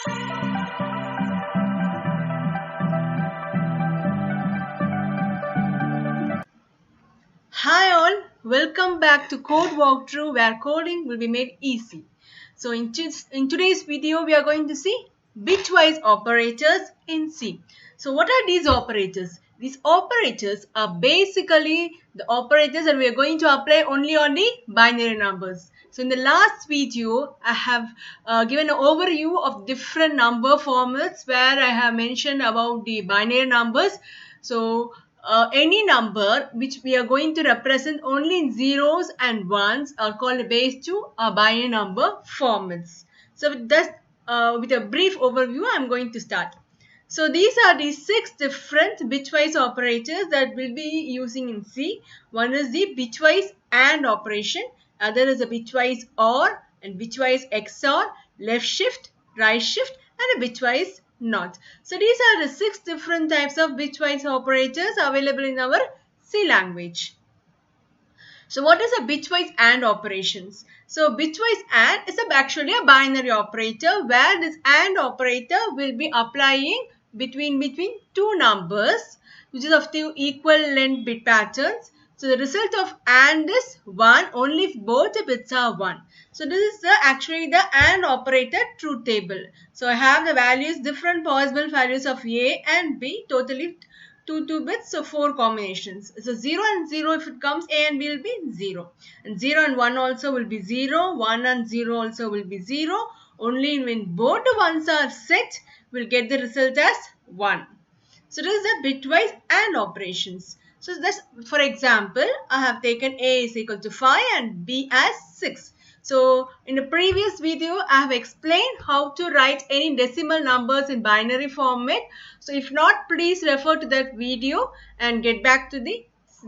Hi all, welcome back to Code Walkthrough where coding will be made easy. So in today's video we are going to see bitwise operators in C. So what are these operators? These operators are basically the operators that we are going to apply only on the binary numbers. So in the last video I have given an overview of different number formats where I have mentioned about the binary numbers. So any number which we are going to represent only in zeros and ones are called base 2 binary number formats. So with a brief overview, I am going to start. So these are the 6 different bitwise operators that we'll be using in C. One is the bitwise AND operation, other is a bitwise OR and bitwise XOR, left shift, right shift and a bitwise NOT. So these are the 6 different types of bitwise operators available in our C language. So what is a bitwise AND operations? So bitwise AND is actually a binary operator where this AND operator will be applying between two numbers which is of two equal length bit patterns. So the result of AND is 1 only if both the bits are 1. So this is actually the AND operator truth table. So I have the values, different possible values of A and B, totally 2 bits, so 4 combinations. So 0 and 0, if it comes, A and B will be 0. And 0 and 1 also will be 0. 1 and 0 also will be 0. Only when both the ones are set, we'll get the result as 1. So this is the bitwise AND operations. So that's, for example, I have taken A is equal to 5 and B as 6. So in the previous video, I have explained how to write any decimal numbers in binary format. So if not, please refer to that video and get back to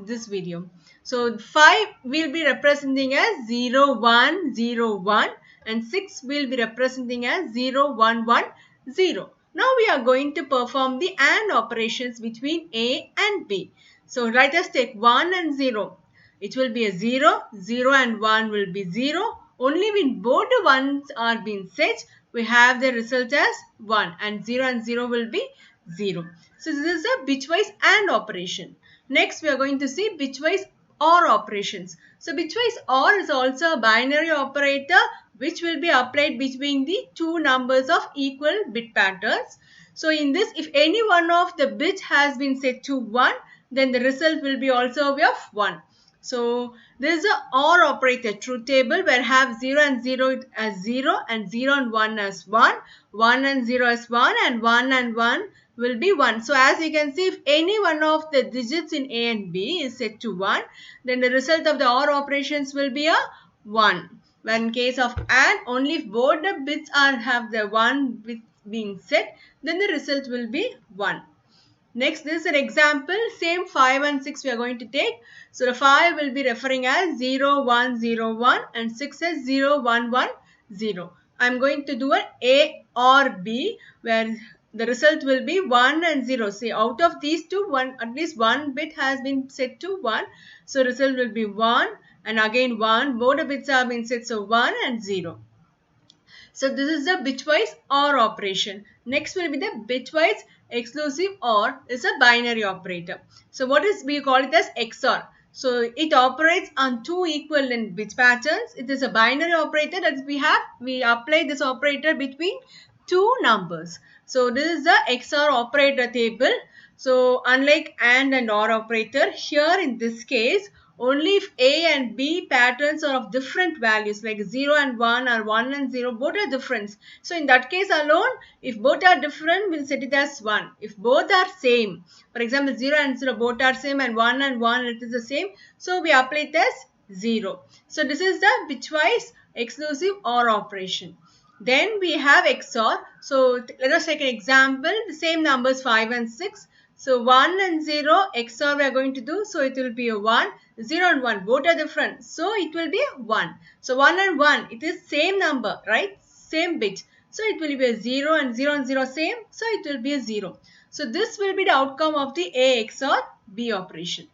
this video. So 5 will be representing as 0, 1, 0, 1 and 6 will be representing as 0, 1, 1, 0. Now we are going to perform the AND operations between A and B. So let us take 1 and 0. It will be a 0, 0 and 1 will be 0. Only when both the ones are being set, we have the result as 1 and 0 will be 0. So this is a bitwise AND operation. Next we are going to see bitwise OR operations. So bitwise OR is also a binary operator which will be applied between the two numbers of equal bit patterns. So in this, if any one of the bits has been set to 1, then the result will be also of 1. So this is a OR operator truth table where I have 0 and 0 as 0 and 0 and 1 as 1, 1 and 0 as 1 and 1 and 1 will be 1. So as you can see, if any one of the digits in A and B is set to 1, then the result of the OR operations will be a 1. When in case of AND, only if both the bits have the 1 bit being set, then the result will be 1. Next, this is an example. Same 5 and 6 we are going to take. So the 5 will be referring as 0, 1, 0, 1 and 6 as 0, 1, 1, 0. I am going to do an A or B where the result will be 1 and 0. See, out of these two, at least one bit has been set to 1. So result will be 1 and again 1. Both the bits have been set, so 1 and 0. So this is the bitwise OR operation. Next will be the bitwise exclusive OR is a binary operator. So what is, we call it as XOR. So it operates on two equivalent bit patterns. It is a binary operator that we apply this operator between two numbers. So this is the XOR operator table. So unlike AND and OR operator, here in this case, only if A and B patterns are of different values like 0 and 1 or 1 and 0, both are different. So in that case alone, if both are different, we'll set it as 1. If both are same, for example 0 and 0 both are same and 1 it is the same, so we apply it as 0. So this is the bitwise exclusive OR operation. Then we have XOR. So let us take an example, the same numbers 5 and 6. So 1 and 0 XOR we are going to do. So it will be a 1. 0 and 1 both are different. So it will be a 1. So 1 and 1 it is same number, right? Same bit. So it will be a 0 and 0 same. So it will be a 0. So this will be the outcome of the A XOR B operation.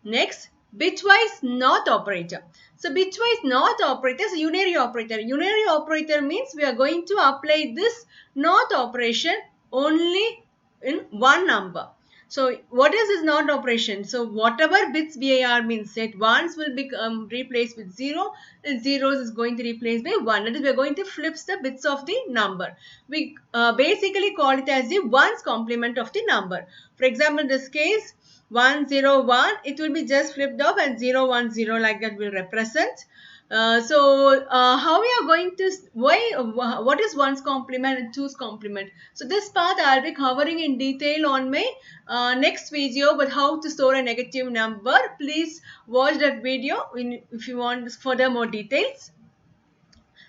Next, Bitwise not operator. So bitwise not operator is a unary operator. Unary operator means we are going to apply this not operation only in one number. So what is this not operation? So whatever bits VAR means set, ones will be replaced with 0 and zeros is going to replace by 1. That is, we are going to flip the bits of the number. We basically call it as the ones complement of the number. For example, in this case, 101, it will be just flipped up, and 010 like that will represent. How we are going to, what is one's complement and two's complement? So this part I'll be covering in detail on my next video, but how to store a negative number. Please watch that video if you want further more details.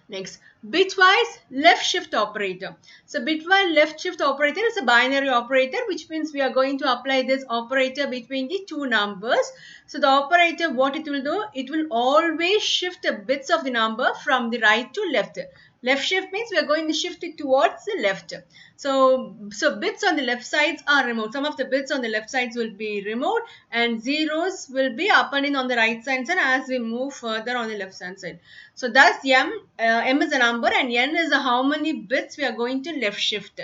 Next, bitwise left shift operator. So bitwise left shift operator is a binary operator, which means we are going to apply this operator between the two numbers. So the operator, what it will do, it will always shift the bits of the number from the right to left. Left shift means we are going to shift it towards the left. So bits on the left sides are removed. Some of the bits on the left sides will be removed, and zeros will be up and in on the right side as we move further on the left hand side. So thus M is a number and N is how many bits we are going to left shift.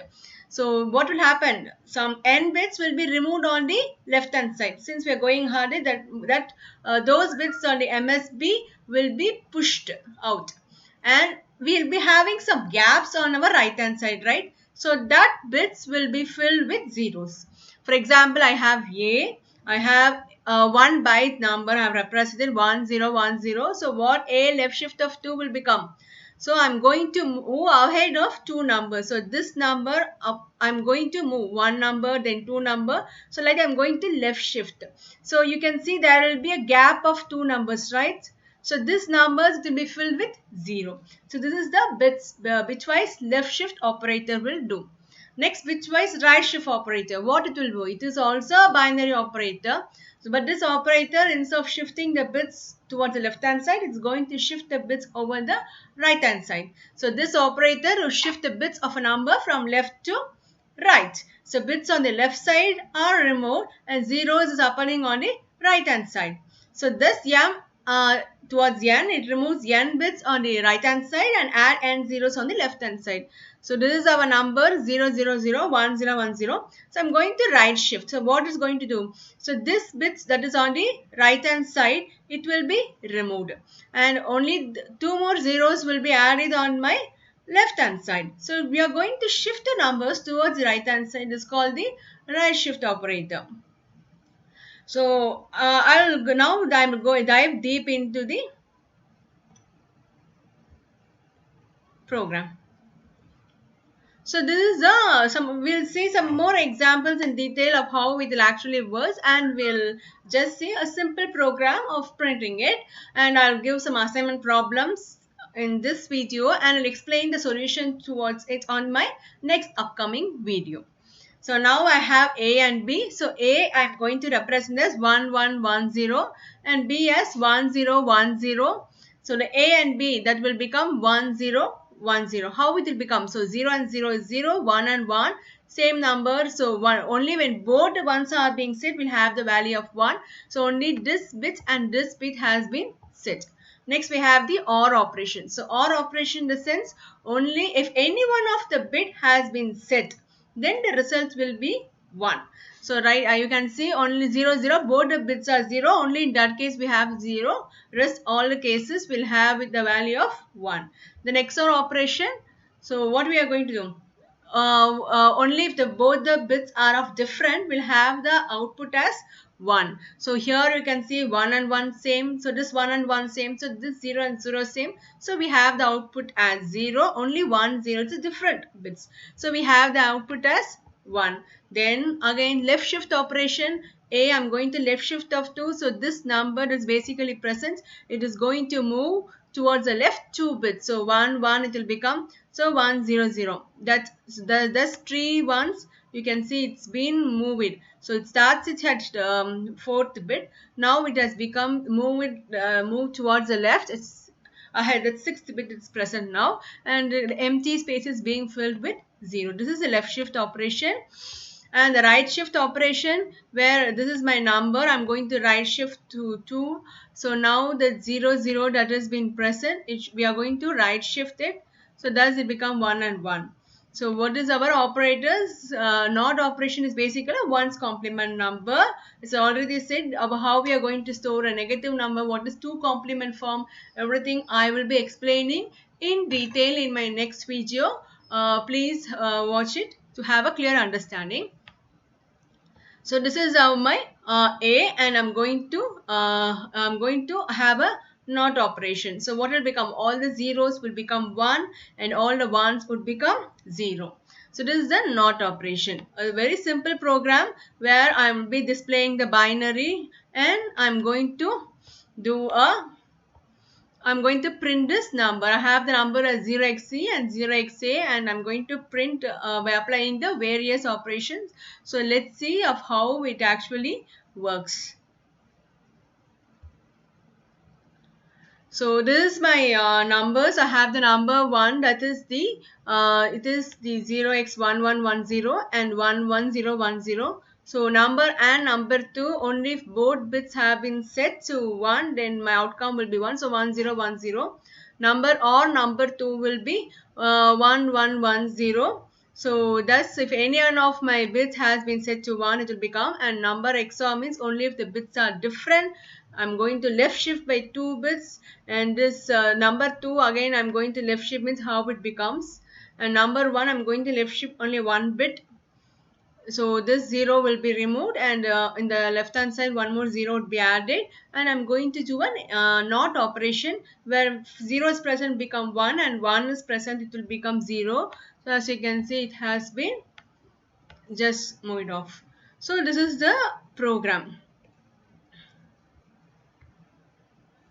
So what will happen? Some N bits will be removed on the left hand side. Since we are going harder, those bits on the MSB will be pushed out, and we will be having some gaps on our right hand side, right? So that bits will be filled with zeros. For example, I have A, I have 1 byte number, I have represented 1010. So what A left shift of 2 will become? So I'm going to move ahead of two numbers. So this number up, I'm going to move one number, then two number. So like I'm going to left shift. So you can see there will be a gap of two numbers, right? So this numbers will be filled with 0. So this is the bitwise left shift operator will do. Next, bitwise right shift operator. What it will do? It is also a binary operator. So, but this operator, instead of shifting the bits towards the left hand side, it's going to shift the bits over the right hand side. So this operator will shift the bits of a number from left to right. So bits on the left side are removed and zeros is happening on the right hand side. So this towards n, it removes n bits on the right hand side and add n zeros on the left hand side. So this is our number 0001010. So I'm going to right shift. So what is going to do? So this bits that is on the right hand side, it will be removed, and only two more zeros will be added on my left hand side. So we are going to shift the numbers towards the right hand side. This is called the right shift operator. So I will now dive deep into the program. So this is we'll see some more examples in detail of how it will actually work, and we'll just see a simple program of printing it, and I'll give some assignment problems in this video, and I'll explain the solution towards it on my next upcoming video. So now I have A and B. So A I'm going to represent as 1110 and B as 1010. So the A and B, that will become 1010. How it will become? So 0 and 0 is 0, 1 and 1, same number. So only when both the ones are being set, we'll have the value of 1. So only this bit and this bit has been set. Next we have the OR operation. So OR operation in the sense, only if any one of the bit has been set, then the result will be 1. So right, you can see only 0 0, both the bits are 0, only in that case we have 0, rest all the cases will have the value of 1. The XOR operation, so what we are going to do, only if both the bits are of different, we'll have the output as 1. So here you can see 1 and 1 same. So this 1 and 1 same. So this 0 and 0 same. So we have the output as 0. Only 1 0 is different bits. So we have the output as 1. Then again left shift operation. A, I'm going to left shift of 2. So this number is basically present. It is going to move towards the left 2 bits. So 1 1 it will become, so 1 0 0. That's the 3 ones. You can see it's been moved. So it starts it at 4th bit. Now it has become moved towards the left. It's ahead. That 6th bit is present now, and the empty space is being filled with 0. This is a left shift operation. And the right shift operation, where this is my number, I'm going to right shift to 2. So now the 0 0 that has been present, we are going to right shift it, so thus it become 1 and 1. So what is our operators? Not operation is basically a ones complement number. It's already said about how we are going to store a negative number, what is two complement form, everything I will be explaining in detail in my next video. Please watch it to have a clear understanding. So this is my A, and I'm going to have a not operation. So what will become? All the zeros will become 1 and all the ones would become 0. So this is the not operation. A very simple program where I will be displaying the binary, and I'm going to print this number. I have the number as 0xc and 0xa, and I'm going to print by applying the various operations. So let's see of how it actually works. So this is my numbers. I have the number 1, that is it is the 0x1110 and 11010. So number and number 2, only if both bits have been set to 1, then my outcome will be 1. So 1010. Number or number 2 will be 1110. So thus if any one of my bits has been set to 1, it will become, and number XOR means only if the bits are different. I'm going to left shift by 2 bits, and this number 2 again I'm going to left shift, means how it becomes, and number 1 I'm going to left shift only 1 bit. So this 0 will be removed, and in the left hand side one more 0 would be added, and I'm going to do an not operation where if 0 is present become 1 and 1 is present, it will become 0. So as you can see, it has been just moved off. So this is the program.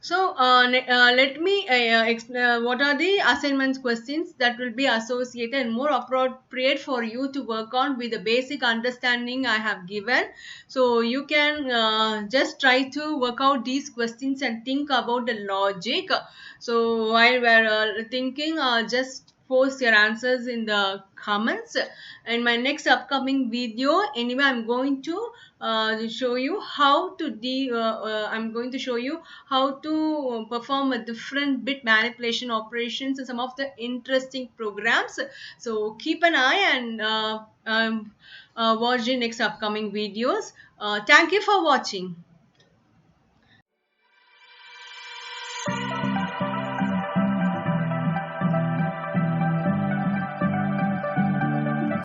So let me explain what are the assignment questions that will be associated and more appropriate for you to work on with the basic understanding I have given. So you can just try to work out these questions and think about the logic. So while we're thinking, just post your answers in the comments. In my next upcoming video, anyway, I'm going to show you how to I'm going to show you how to perform a different bit manipulation operations and some of the interesting programs. So keep an eye and watch the next upcoming videos. Thank you for watching.